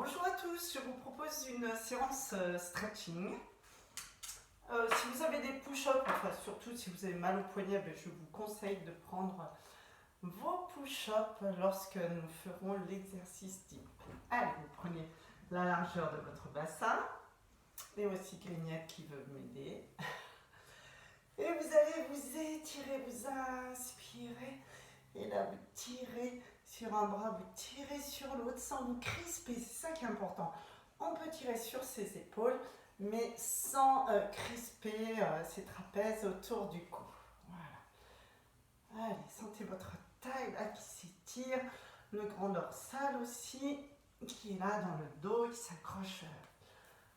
Bonjour à tous, je vous propose une séance stretching. Si vous avez des push-ups, enfin surtout si vous avez mal au poignet, je vous conseille de prendre vos push-ups lorsque nous ferons l'exercice deep. Allez, vous prenez la largeur de votre bassin et aussi Grignette qui veut m'aider. Et vous allez vous étirer, vous inspirez et là vous tirez sur un bras, vous tirez sur l'autre sans vous crisper, c'est ça qui est important. On peut tirer sur ses épaules, mais sans crisper ses trapèzes autour du cou. Voilà. Allez, sentez votre taille là qui s'étire, le grand dorsal aussi, qui est là dans le dos, qui s'accroche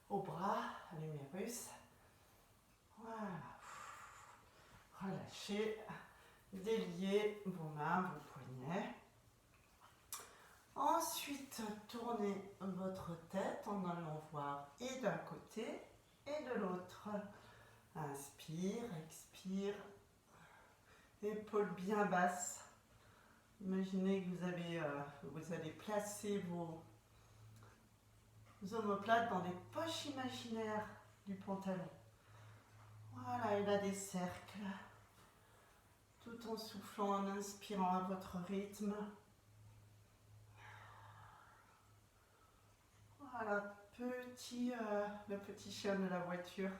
au bras, à l'humérus. Voilà. Relâchez, déliez vos mains, vos poignets. Ensuite, tournez votre tête en allant voir et d'un côté et de l'autre. Inspire, expire. Épaules bien basses. Imaginez que vous allez placer vos omoplates dans des poches imaginaires du pantalon. Voilà, et là des cercles. Tout en soufflant, en inspirant à votre rythme. Voilà, le petit chien de la voiture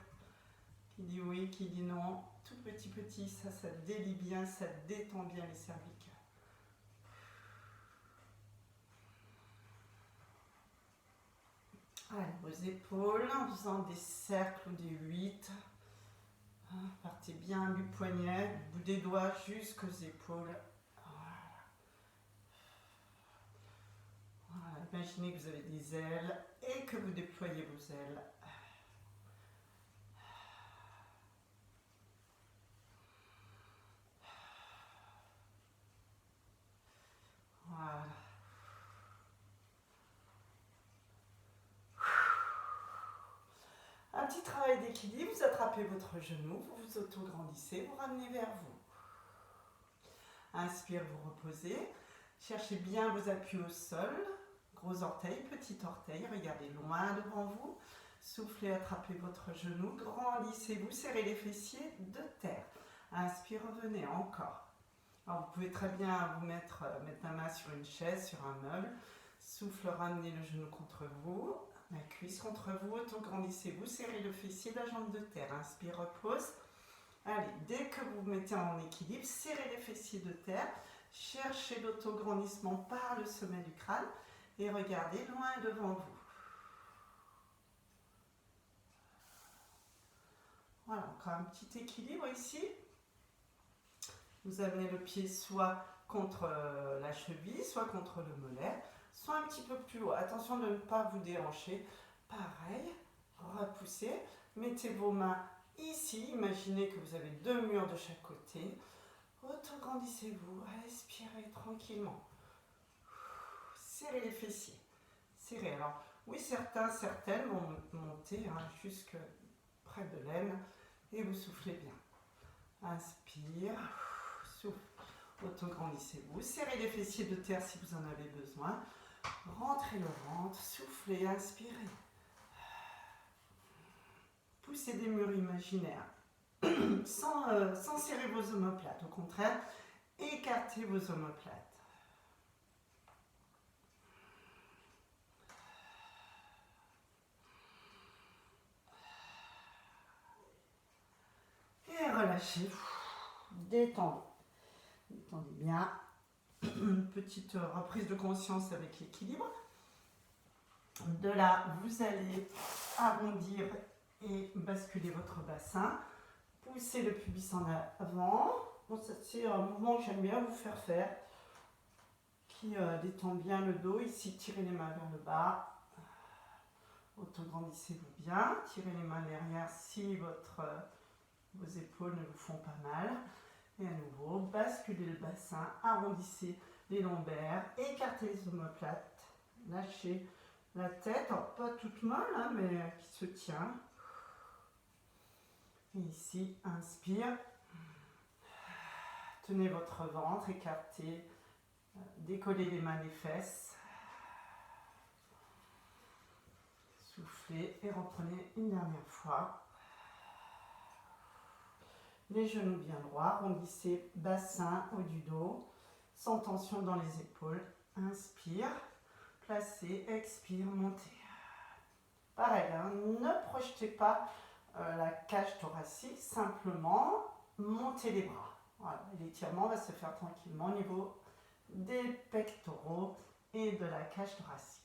qui dit oui, qui dit non. Tout petit, ça délie bien, ça détend bien les cervicales. Allez, vos épaules, en faisant des cercles ou des 8. Partez bien du poignet, du bout des doigts jusqu'aux épaules. Voilà, imaginez que vous avez des ailes et que vous déployez vos ailes. Voilà. Un petit travail d'équilibre, vous attrapez votre genou, vous vous auto-grandissez, vous ramenez vers vous. Inspire, vous reposez. Cherchez bien vos appuis au sol. Gros orteil, petit orteil, regardez loin devant vous. Soufflez, attrapez votre genou, grandissez-vous, serrez les fessiers de terre. Inspire, revenez encore. Alors vous pouvez très bien vous mettre la main sur une chaise, sur un meuble. Souffle, ramenez le genou contre vous, la cuisse contre vous, auto-grandissez-vous, serrez le fessier, la jambe de terre. Inspire, repose. Allez, dès que vous vous mettez en équilibre, serrez les fessiers de terre, cherchez l'autograndissement par le sommet du crâne et regardez loin devant vous. Voilà, encore un petit équilibre ici. Vous amenez le pied soit contre la cheville, soit contre le mollet, soit un petit peu plus haut. Attention de ne pas vous déhancher. Pareil, repoussez, mettez vos mains ici, imaginez que vous avez deux murs de chaque côté. Auto-grandissez-vous, respirez tranquillement. Serrez les fessiers. Serrez. Alors, oui, certaines vont monter jusque près de l'aine et vous soufflez bien. Inspire, souffle. Auto-grandissez-vous. Serrez les fessiers de terre si vous en avez besoin. Rentrez le ventre, soufflez, inspirez. Poussez des murs imaginaires. sans serrer vos omoplates, au contraire, écartez vos omoplates. Et relâchez, détendez. Détendez bien. Petite reprise de conscience avec l'équilibre. De là, vous allez arrondir et basculer votre bassin. Poussez le pubis en avant. Bon, c'est un mouvement que j'aime bien vous faire, qui détend bien le dos. Ici, tirez les mains vers le bas. Auto-grandissez-vous bien. Tirez les mains derrière si vos épaules ne vous font pas mal. Et à nouveau, basculez le bassin, arrondissez les lombaires, écartez les omoplates, lâchez la tête, alors pas toute molle, mais qui se tient. Et ici, inspire. Tenez votre ventre, écartez, décollez les mains des fesses. Soufflez et reprenez une dernière fois. Les genoux bien droits, rondissez bassin, haut du dos, sans tension dans les épaules. Inspire, placez, expire, montez. Pareil, hein, ne projetez pas la cage thoracique, simplement montez les bras. Voilà, l'étirement va se faire tranquillement au niveau des pectoraux et de la cage thoracique.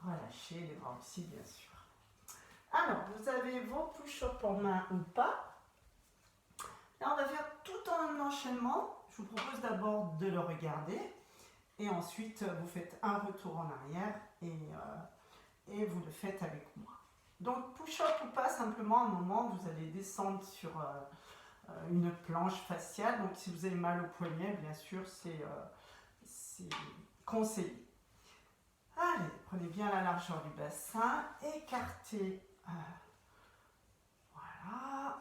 Relâchez les bras aussi, bien sûr. Alors, vous avez vos push-ups en main ou pas. Là, on va faire tout en un enchaînement. Je vous propose d'abord de le regarder et ensuite vous faites un retour en arrière et vous le faites avec moi. Donc, push-up ou pas, simplement à un moment, vous allez descendre sur une planche faciale. Donc, si vous avez mal au poignet, bien sûr, c'est conseillé. Allez, prenez bien la largeur du bassin, écartez. Voilà.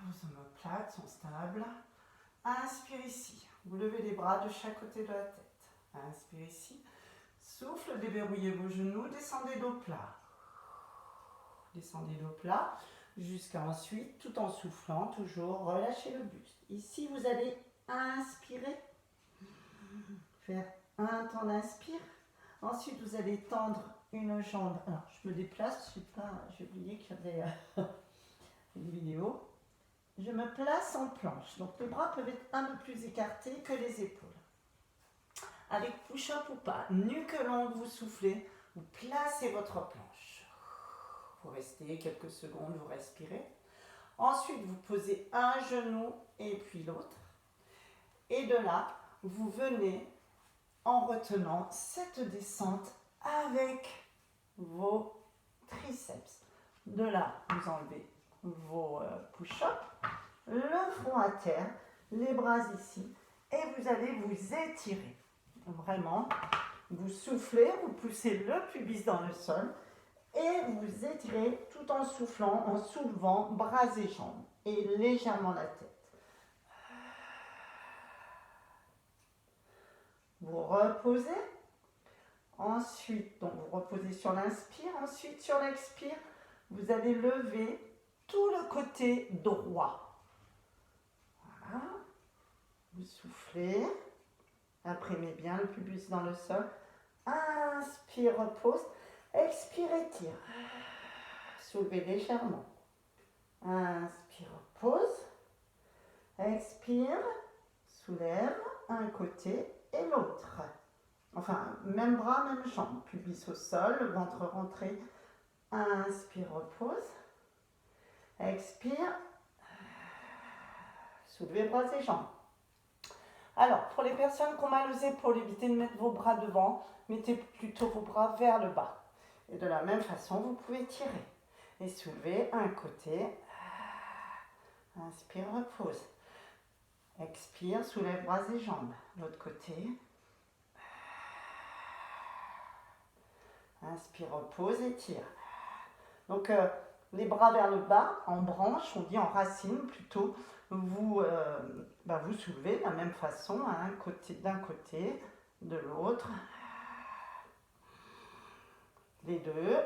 Vos omoplates sont stables. Inspire ici. Vous levez les bras de chaque côté de la tête. Inspire ici. Souffle, déverrouillez vos genoux, descendez dos plat. Descendez dos plat jusqu'à ensuite, tout en soufflant, toujours relâchez le buste. Ici, vous allez inspirer, faire un temps d'inspire. Ensuite, vous allez tendre une jambe. Alors, je me déplace, j'ai oublié qu'il y avait une vidéo. Je me place en planche. Donc, les bras peuvent être un peu plus écartés que les épaules. Avec push-up ou pas, nuque longue, vous soufflez, vous placez votre planche. Vous restez quelques secondes, vous respirez. Ensuite, vous posez un genou et puis l'autre. Et de là, vous venez en retenant cette descente avec vos triceps. De là, vous enlevez vos push-ups, le front à terre, les bras ici, et vous allez vous étirer. Vraiment, vous soufflez, vous poussez le pubis dans le sol et vous étirez tout en soufflant, en soulevant bras et jambes et légèrement la tête. Vous reposez. Ensuite, donc vous reposez sur l'inspire. Ensuite, sur l'expire, vous allez lever tout le côté droit. Voilà. Vous soufflez. Imprimez bien le pubis dans le sol. Inspire, repose. Expire, étire. Soulevez légèrement. Inspire, repose. Expire, soulève un côté et l'autre. Enfin, même bras, même jambe. Pubis au sol, le ventre rentré. Inspire, repose. Expire. Soulevez bras et jambes. Alors, pour les personnes qui ont mal aux épaules, évitez de mettre vos bras devant. Mettez plutôt vos bras vers le bas. Et de la même façon, vous pouvez tirer. Et soulever un côté. Inspire, repose. Expire, soulève bras et jambes. L'autre côté. Inspire, repose, étire. Donc, les bras vers le bas, en branche, on dit en racine plutôt. Vous soulevez de la même façon, d'un côté, de l'autre. Les deux.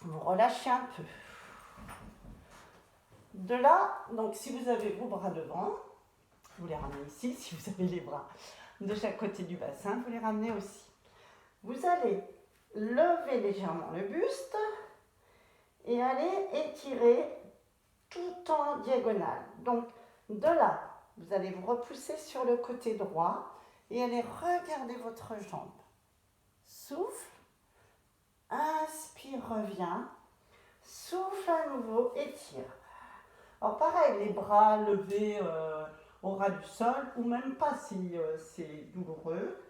Vous relâchez un peu. De là, donc si vous avez vos bras devant, vous les ramenez ici. Si vous avez les bras de chaque côté du bassin, vous les ramenez aussi. Vous allez lever légèrement le buste et aller étirer tout en diagonale. Donc de là, vous allez vous repousser sur le côté droit et allez regarder votre jambe. Souffle, inspire, reviens, souffle à nouveau, étire. Alors pareil, les bras levés au ras du sol ou même pas si c'est douloureux.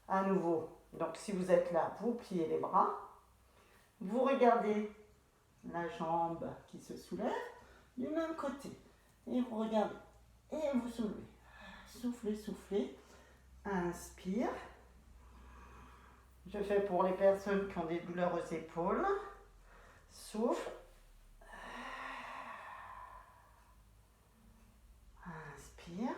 À nouveau, donc si vous êtes là, vous pliez les bras, vous regardez la jambe qui se soulève du même côté et vous regardez et vous soulevez. Soufflez, soufflez, inspire. Je fais pour les personnes qui ont des douleurs aux épaules. Souffle. Inspire.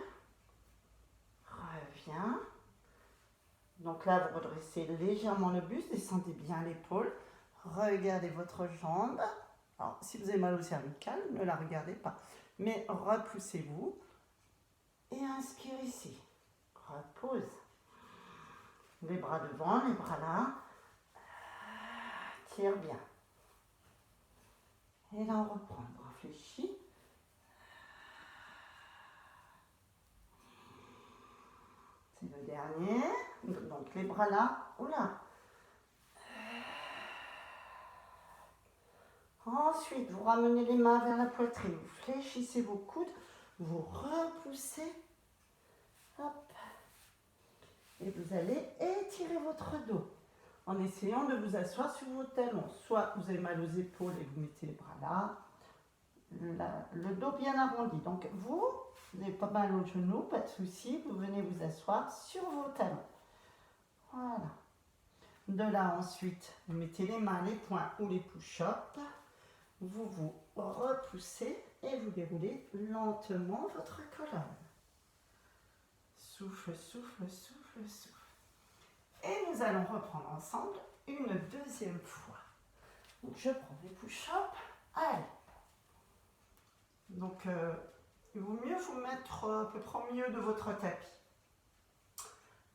Donc là, vous redressez légèrement le buste, descendez bien l'épaule. Regardez votre jambe. Alors, si vous avez mal au cervical, ne la regardez pas. Mais repoussez-vous. Et inspire ici. Repose. Les bras devant, les bras là. Tire bien. Et là, on reprend. On réfléchit. C'est le dernier. Donc, les bras là. Oula. Ensuite, vous ramenez les mains vers la poitrine. Vous fléchissez vos coudes. Vous repoussez. Hop. Et vous allez étirer votre dos en essayant de vous asseoir sur vos talons. Soit vous avez mal aux épaules et vous mettez les bras là, le dos bien arrondi. Donc vous n'avez pas mal aux genoux, pas de souci, vous venez vous asseoir sur vos talons. Voilà. De là ensuite, vous mettez les mains, les poings ou les push-ups. Vous vous repoussez et vous déroulez lentement votre colonne. Souffle, souffle, souffle, souffle. Et nous allons reprendre ensemble une deuxième fois. Donc je prends les push-ups. Allez. Donc il vaut mieux vous mettre à peu près au milieu de votre tapis.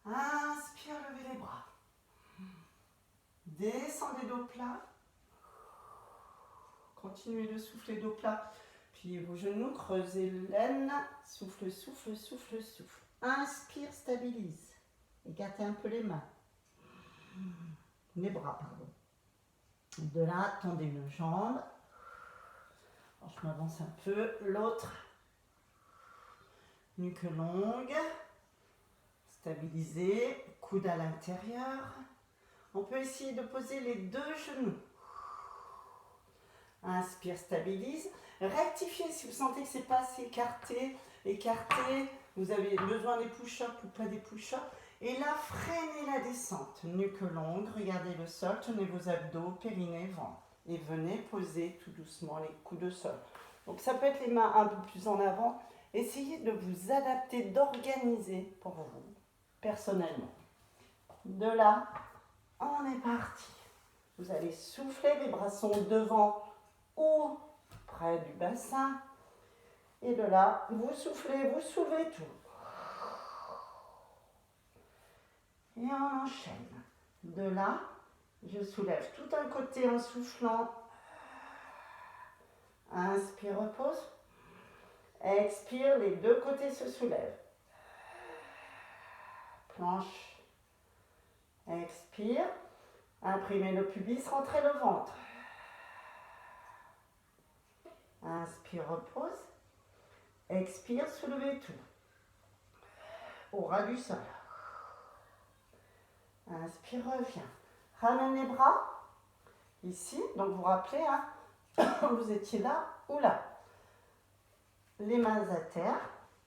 Inspire, levez les bras. Descendez dos plat. Continuez de souffler dos plat. Pliez vos genoux, creusez l'aine. Souffle, souffle, souffle, souffle. Inspire, stabilise. Écartez un peu les mains. Les bras, pardon. De là, tendez une jambe. Alors, je m'avance un peu. L'autre. Nuque longue. Stabilisez. Coude à l'intérieur. On peut essayer de poser les deux genoux. Inspire, stabilise. Rectifiez si vous sentez que ce n'est pas assez écarté. Écarté. Vous avez besoin des push-ups ou pas des push-ups. Et là, freinez la descente. Nuque longue, regardez le sol, tenez vos abdos, périnée, ventre. Et venez poser tout doucement les coudes au sol. Donc ça peut être les mains un peu plus en avant. Essayez de vous adapter, d'organiser pour vous, personnellement. De là, on est parti. Vous allez souffler, les bras sont devant ou près du bassin. Et de là, vous soufflez, vous soulevez tout. Et on enchaîne. De là, je soulève tout un côté en soufflant. Inspire, repose. Expire, les deux côtés se soulèvent. Planche. Expire. Imprimez le pubis, rentrez le ventre. Inspire, repose. Expire, soulevez tout. Au ras du sol. Inspire, reviens. Ramène les bras. Ici, donc vous vous rappelez, hein, vous étiez là ou là. Les mains à terre,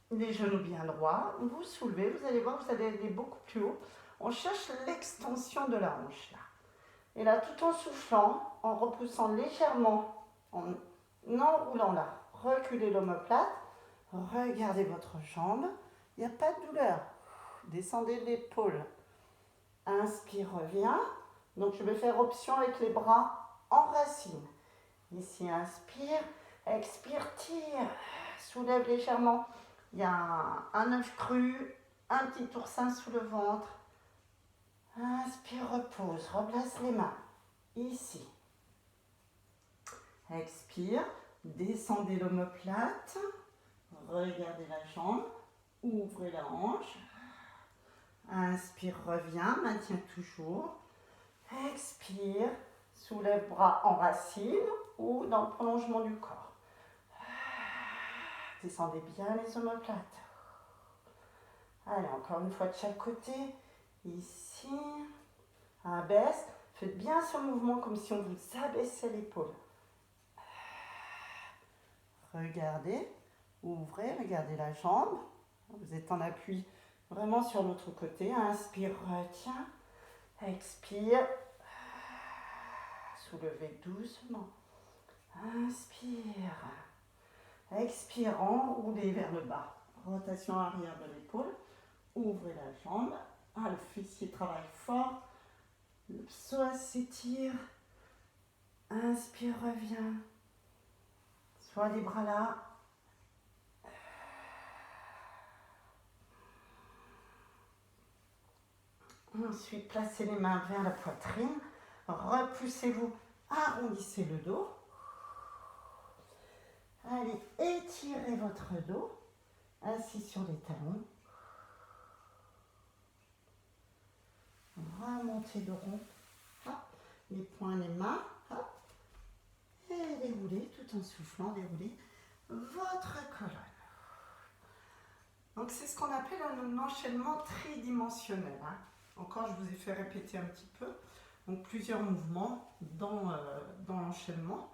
les genoux bien droits. Vous soulevez, vous allez voir, vous allez aller beaucoup plus haut. On cherche l'extension de la hanche là. Et là, tout en soufflant, en repoussant légèrement, en enroulant là, reculez l'omoplate, regardez votre jambe, il n'y a pas de douleur. Descendez l'épaule. Inspire, reviens. Donc je vais faire option avec les bras en racine. Ici, inspire, expire, tire, soulève légèrement. Il y a un œuf cru, un petit oursin sous le ventre. Inspire, repose, replace les mains. Ici. Expire, descendez l'omoplate. Regardez la jambe, ouvrez la hanche. Inspire, reviens, maintiens toujours. Expire, soulève bras en racine ou dans le prolongement du corps. Descendez bien les omoplates. Allez, encore une fois de chaque côté. Ici, abaisse. Faites bien ce mouvement comme si on vous abaissait l'épaule. Regardez, ouvrez, regardez la jambe. Vous êtes en appui vraiment sur l'autre côté. Inspire, retiens. Expire. Soulevez doucement. Inspire. Expirant, roulez vers le bas. Rotation arrière de l'épaule. Ouvrez la jambe. Ah, le fessier travaille fort. Le psoas s'étire. Inspire, reviens. Soit les bras là. Ensuite, placez les mains vers la poitrine. Repoussez-vous. Arrondissez le dos. Allez, étirez votre dos. Assis sur les talons. Remontez de rond. Hop. Les poings, les mains. Hop. Et déroulez tout en soufflant. Déroulez votre colonne. Donc c'est ce qu'on appelle un enchaînement tridimensionnel. Encore, je vous ai fait répéter un petit peu. Donc plusieurs mouvements dans l'enchaînement.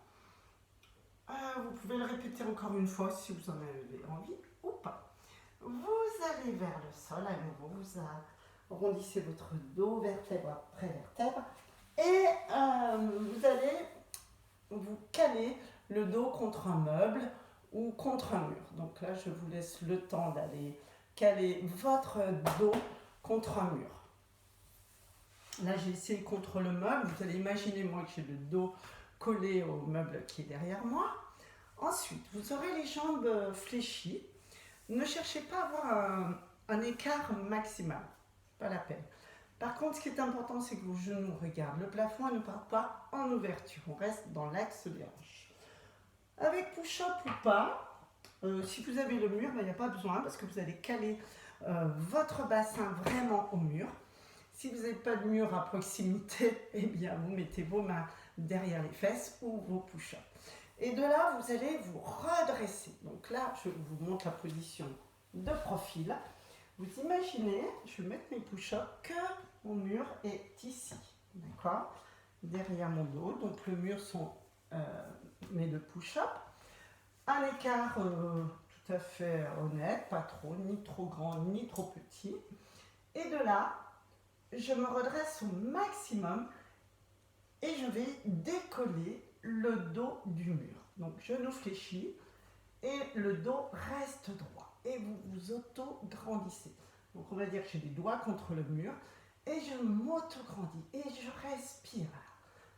Vous pouvez le répéter encore une fois si vous en avez envie ou pas. Vous allez vers le sol à nouveau. Vous arrondissez votre dos, vertèbre après vertèbre. Et vous allez vous caler le dos contre un meuble ou contre un mur. Donc là, je vous laisse le temps d'aller caler votre dos contre un mur. Là, j'ai essayé contre le meuble. Vous allez imaginer, moi, que j'ai le dos collé au meuble qui est derrière moi. Ensuite, vous aurez les jambes fléchies. Ne cherchez pas à avoir un écart maximal. Pas la peine. Par contre, ce qui est important, c'est que vos genoux regardent le plafond et ne partent pas en ouverture. On reste dans l'axe des hanches. Avec push-up ou pas, si vous avez le mur, il n'y a pas besoin parce que vous allez caler votre bassin vraiment au mur. Si vous n'avez pas de mur à proximité, eh bien vous mettez vos mains derrière les fesses ou vos push-ups. Et de là, vous allez vous redresser. Donc là, je vous montre la position de profil. Vous imaginez, je vais mettre mes push-ups, que mon mur est ici. D'accord? Derrière mon dos. Donc le mur sont mes deux push-ups. Un écart tout à fait honnête, pas trop, ni trop grand, ni trop petit. Et de là, je me redresse au maximum et je vais décoller le dos du mur. Donc genou fléchi et le dos reste droit. Et vous vous auto-grandissez. Donc on va dire que j'ai les doigts contre le mur et je m'auto-grandis et je respire.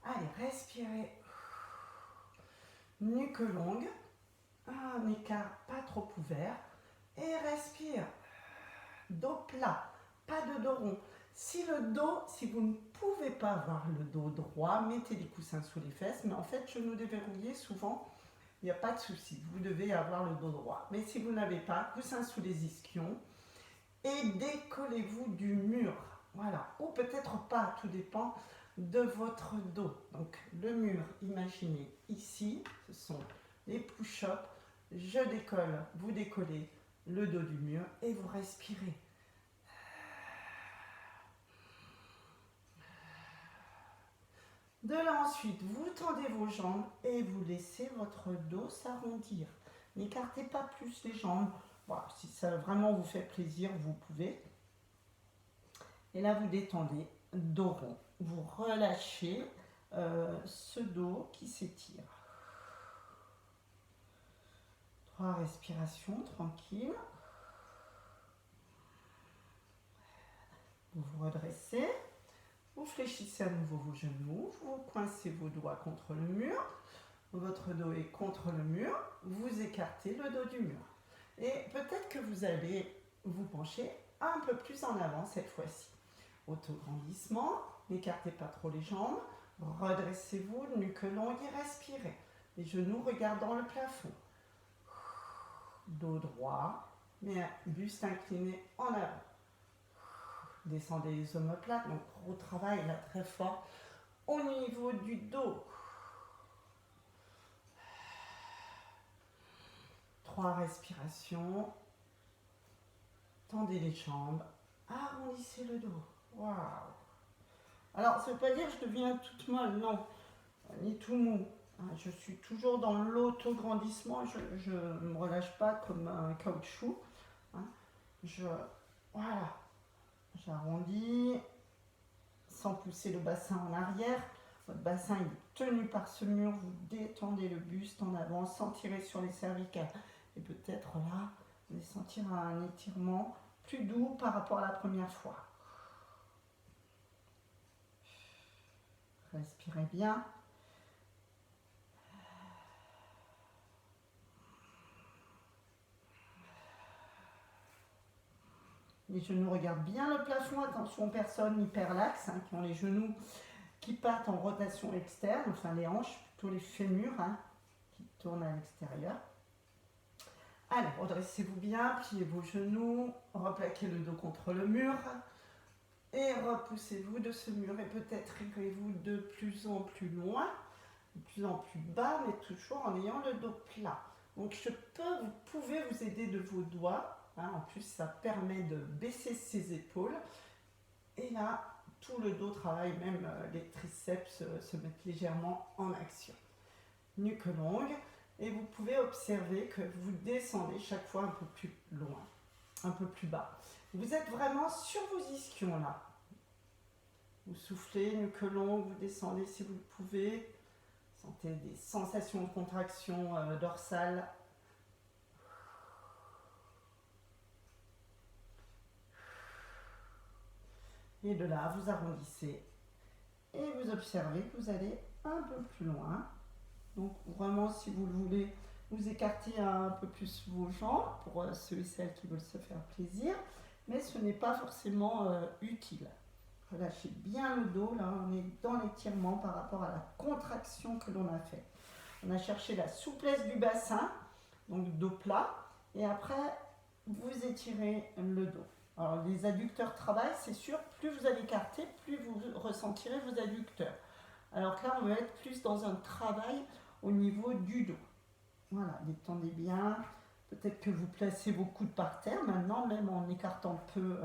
Allez, respirez. Nuque longue. Un écart pas trop ouvert. Et respire. Dos plat. Pas de dos rond. Si vous ne pouvez pas avoir le dos droit, mettez des coussins sous les fesses. Mais en fait, genou déverrouillé, souvent, il n'y a pas de souci. Vous devez avoir le dos droit. Mais si vous n'avez pas, coussins sous les ischions. Et décollez-vous du mur. Voilà. Ou peut-être pas, tout dépend de votre dos. Donc, le mur, imaginez ici, ce sont les push-ups. Je décolle, vous décollez le dos du mur et vous respirez. De là ensuite, vous tendez vos jambes et vous laissez votre dos s'arrondir. N'écartez pas plus les jambes. Voilà, si ça vraiment vous fait plaisir, vous pouvez. Et là, vous détendez, dos rond. Vous relâchez ce dos qui s'étire. 3 respirations, tranquille. Vous vous redressez. Vous fléchissez à nouveau vos genoux, vous coincez vos doigts contre le mur, votre dos est contre le mur, vous écartez le dos du mur. Et peut-être que vous allez vous pencher un peu plus en avant cette fois-ci. Autograndissement, n'écartez pas trop les jambes, redressez-vous, nuque longue et respirez. Les genoux regardant le plafond. Dos droit, mais buste incliné en avant. Descendez les omoplates, donc gros travail là très fort au niveau du dos. 3 respirations. Tendez les jambes, arrondissez le dos. Waouh! Alors, ça ne veut pas dire que je deviens toute molle, non, ni tout mou. Je suis toujours dans l'auto-grandissement, je ne me relâche pas comme un caoutchouc. Voilà. J'arrondis sans pousser le bassin en arrière. Votre bassin est tenu par ce mur. Vous détendez le buste en avant sans tirer sur les cervicales. Et peut-être là, vous allez sentir un étirement plus doux par rapport à la première fois. Respirez bien. Les genoux regardent bien le plafond. Attention, personne hyperlaxe, qui ont les genoux qui partent en rotation externe, enfin les hanches, plutôt les fémurs qui tournent à l'extérieur. Allez, redressez-vous bien, pliez vos genoux, replaquez le dos contre le mur et repoussez-vous de ce mur et peut-être irez-vous de plus en plus loin, de plus en plus bas, mais toujours en ayant le dos plat. Donc vous pouvez vous aider de vos doigts, en plus ça permet de baisser ses épaules et là tout le dos travaille, même les triceps se mettent légèrement en action. Nuque longue. Et vous pouvez observer que vous descendez chaque fois un peu plus loin, un peu plus bas. Vous êtes vraiment sur vos ischions là. Vous soufflez, nuque longue, vous descendez si vous le pouvez. Sentez des sensations de contraction dorsale. Et de là, vous arrondissez. Et vous observez que vous allez un peu plus loin. Donc vraiment, si vous le voulez, vous écartez un peu plus vos jambes pour ceux et celles qui veulent se faire plaisir, mais ce n'est pas forcément utile. Relâchez bien le dos, là on est dans l'étirement par rapport à la contraction que l'on a fait. On a cherché la souplesse du bassin, donc dos plat, et après vous étirez le dos. Alors les adducteurs travaillent, c'est sûr, plus vous allez écarter, plus vous ressentirez vos adducteurs. Alors que là, on va être plus dans un travail au niveau du dos. Voilà, détendez bien. Peut-être que vous placez vos coudes par terre maintenant, même en écartant un peu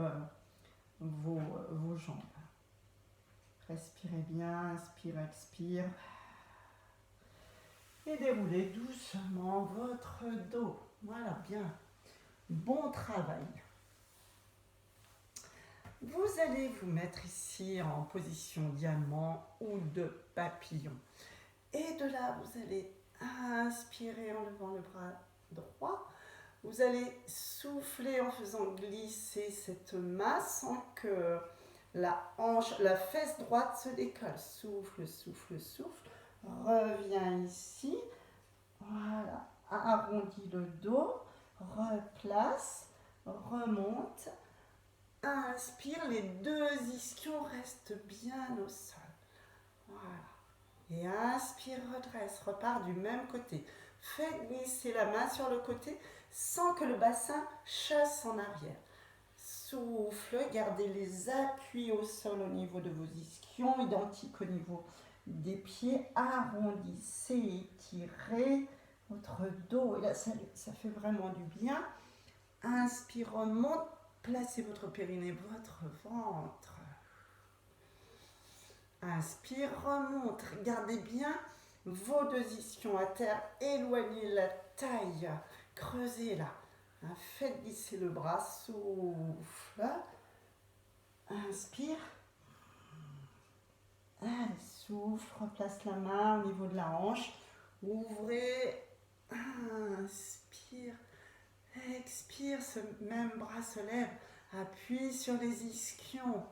vos jambes. Respirez bien, inspire, expire. Et déroulez doucement votre dos. Voilà, bien. Bon travail. Vous allez vous mettre ici en position diamant ou de papillon. Et de là, vous allez inspirer en levant le bras droit. Vous allez souffler en faisant glisser cette masse sans que la fesse droite se décolle. Souffle, souffle, souffle. Reviens ici. Voilà. Arrondis le dos. Replace. Remonte. Inspire, les deux ischions restent bien au sol. Voilà. Et inspire, redresse, repart du même côté. Faites glisser la main sur le côté sans que le bassin chasse en arrière. Souffle, gardez les appuis au sol au niveau de vos ischions, identiques au niveau des pieds. Arrondissez, étirez votre dos. Et là, ça fait vraiment du bien. Inspire, remonte. Placez votre périnée, votre ventre. Inspire, remonte. Gardez bien vos deux ischions à terre. Éloignez la taille. Creusez là. Faites glisser le bras. Souffle. Inspire. Allez, souffle. Replace la main au niveau de la hanche. Ouvrez. Inspire. Expire, ce même bras se lève, appuie sur les ischions.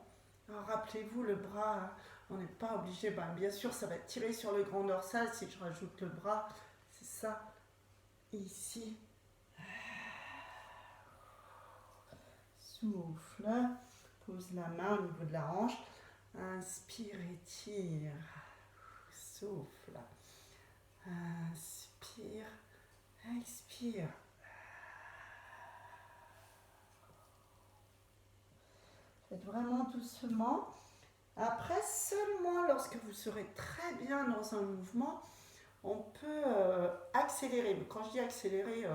Alors rappelez-vous, le bras, on n'est pas obligé, bien sûr ça va tirer sur le grand dorsal si je rajoute le bras, c'est ça, ici. Souffle, pose la main au niveau de la hanche, inspire, étire, souffle, inspire, expire. Faites vraiment doucement. Après, seulement lorsque vous serez très bien dans un mouvement, on peut accélérer. Mais quand je dis accélérer,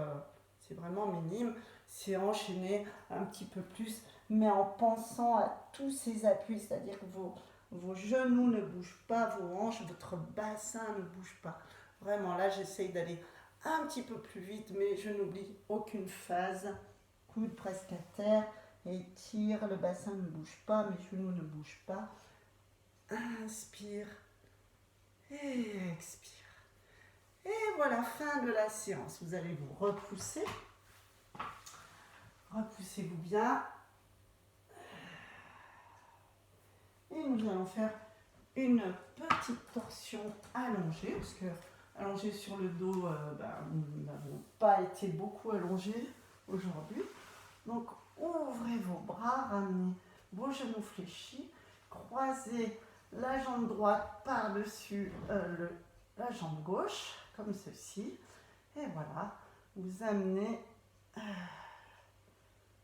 c'est vraiment minime. C'est enchaîner un petit peu plus, mais en pensant à tous ces appuis, c'est-à-dire que vos genoux ne bougent pas, vos hanches, votre bassin ne bouge pas. Vraiment, là, j'essaye d'aller un petit peu plus vite, mais je n'oublie aucune phase. Coude presque à terre. Étire, le bassin ne bouge pas, mes genoux ne bougent pas. Inspire et expire. Et voilà, fin de la séance. Vous allez vous repousser. Repoussez-vous bien. Et nous allons faire une petite torsion allongée, parce que allongée sur le dos, nous n'avons pas été beaucoup allongés aujourd'hui. Donc ouvrez vos bras, ramenez vos genoux fléchis, croisez la jambe droite par-dessus la jambe gauche, comme ceci. Et voilà, vous amenez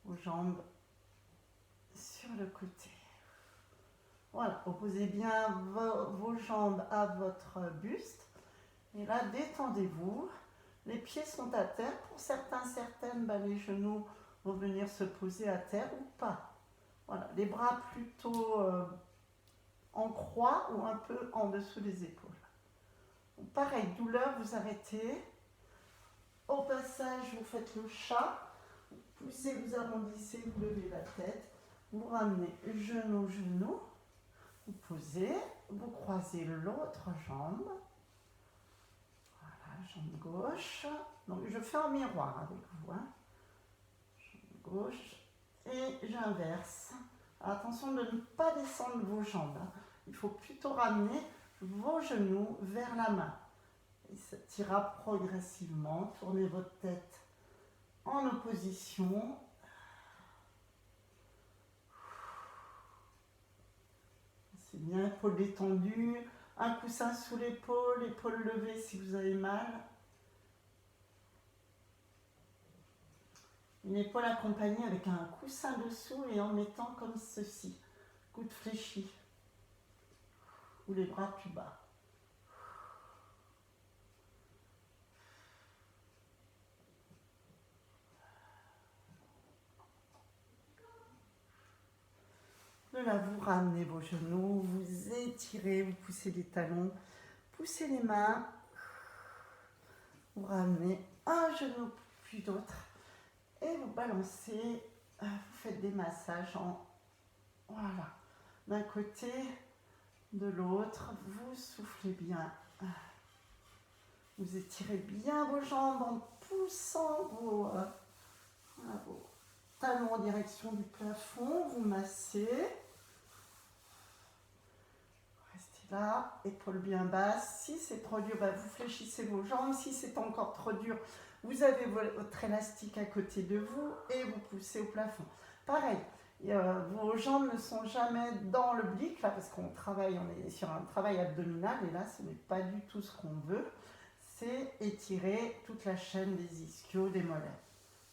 vos jambes sur le côté. Voilà, opposez bien vos jambes à votre buste. Et là, détendez-vous. Les pieds sont à terre. Pour certains, certaines, les genoux vont venir se poser à terre ou pas. Voilà, les bras plutôt en croix ou un peu en dessous des épaules. Donc, pareil, douleur, vous arrêtez. Au passage, vous faites le chat. Vous poussez, vous arrondissez, vous levez la tête. Vous ramenez genou, genou. Vous posez, vous croisez l'autre jambe. Voilà, jambe gauche. Donc je fais en miroir avec vous. Hein. Jambe gauche. Et j'inverse. Attention de ne pas descendre vos jambes. Hein. Il faut plutôt ramener vos genoux vers la main. Et ça ira progressivement. Tournez votre tête en opposition. C'est bien, épaule détendue, un coussin sous l'épaule, épaule levée si vous avez mal. Une épaule accompagnée avec un coussin dessous et en mettant comme ceci, coude fléchi, ou les bras plus bas. De là, vous ramenez vos genoux, vous étirez, vous poussez les talons, poussez les mains, vous ramenez un genou puis l'autre et vous balancez, vous faites des massages voilà, d'un côté, de l'autre, vous soufflez bien, vous étirez bien vos jambes en poussant vos talons en direction du plafond, vous massez. Là, épaules bien basses. Si c'est trop dur, vous fléchissez vos jambes. Si c'est encore trop dur, vous avez votre élastique à côté de vous et vous poussez au plafond. Pareil, vos jambes ne sont jamais dans l'oblique, là, parce qu'on est sur un travail abdominal et là, ce n'est pas du tout ce qu'on veut. C'est étirer toute la chaîne des ischios, des mollets.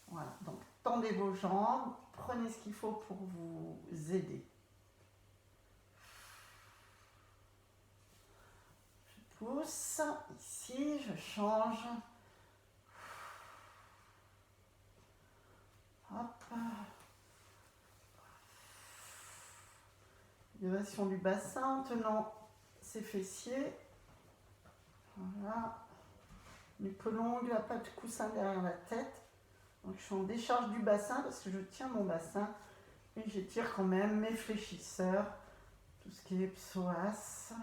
Voilà, donc tendez vos jambes, prenez ce qu'il faut pour vous aider. Pousse, ici, je change. Hop. Élévation du bassin en tenant ses fessiers. Voilà. Les peu longues, la pas de coussin derrière la tête. Donc je suis en décharge du bassin parce que je tiens mon bassin et j'étire quand même mes fléchisseurs, tout ce qui est psoas.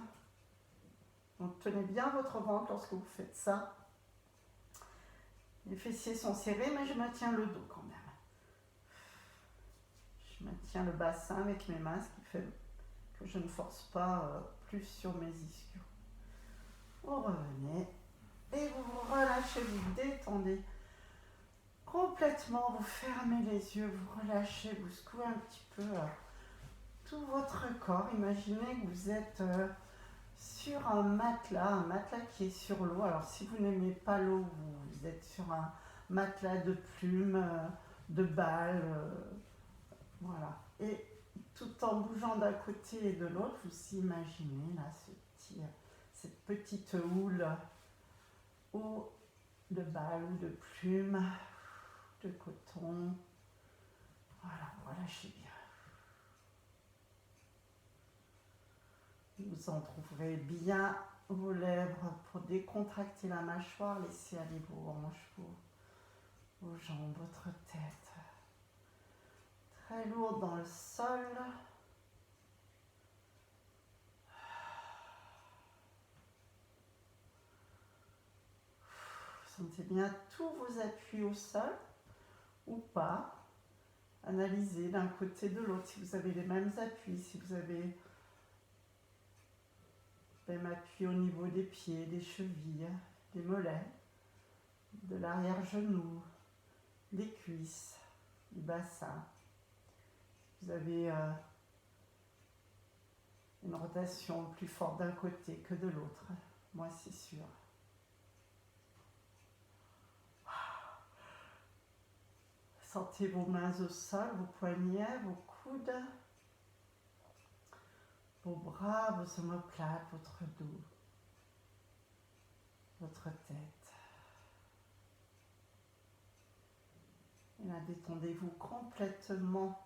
Donc tenez bien votre ventre lorsque vous faites ça. Les fessiers sont serrés, mais je maintiens le dos quand même. Je maintiens le bassin avec mes mains, ce qui fait que je ne force pas plus sur mes ischios. Vous revenez et vous vous relâchez, vous détendez complètement, vous fermez les yeux, vous relâchez, vous secouez un petit peu tout votre corps. Imaginez que vous êtes sur un matelas qui est sur l'eau. Alors si vous n'aimez pas l'eau, vous êtes sur un matelas de plumes, de balles, voilà. Et tout en bougeant d'un côté et de l'autre, vous imaginez là cette petite houle ou de balles ou de plumes, de coton. Voilà, relâchez bien. Vous en trouverez bien vos lèvres pour décontracter la mâchoire, laissez aller vos hanches, vos jambes, votre tête. Très lourde dans le sol. Vous sentez bien tous vos appuis au sol ou pas. Analysez d'un côté de l'autre si vous avez les mêmes appuis, si vous avez Je vais m'appuyer au niveau des pieds, des chevilles, des mollets, de l'arrière-genou, des cuisses, du bassin. Vous avez une rotation plus forte d'un côté que de l'autre. Moi, c'est sûr. Sentez vos mains au sol, vos poignets, vos coudes, vos bras, vos omoplates, votre dos, votre tête. Et là, détendez-vous complètement.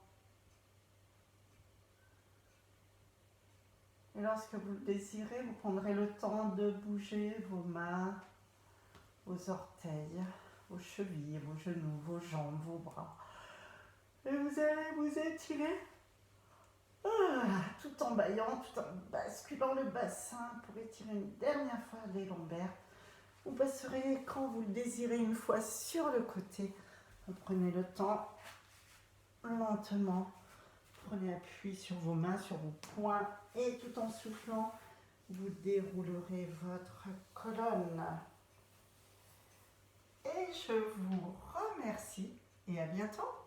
Et lorsque vous le désirez, vous prendrez le temps de bouger vos mains, vos orteils, vos chevilles, vos genoux, vos jambes, vos bras. Et vous allez vous étirer tout en bâillant, tout en basculant le bassin pour étirer une dernière fois les lombaires. Vous passerez, quand vous le désirez, une fois sur le côté. Vous prenez le temps, lentement. Prenez appui sur vos mains, sur vos poings. Et tout en soufflant, vous déroulerez votre colonne. Et je vous remercie et à bientôt.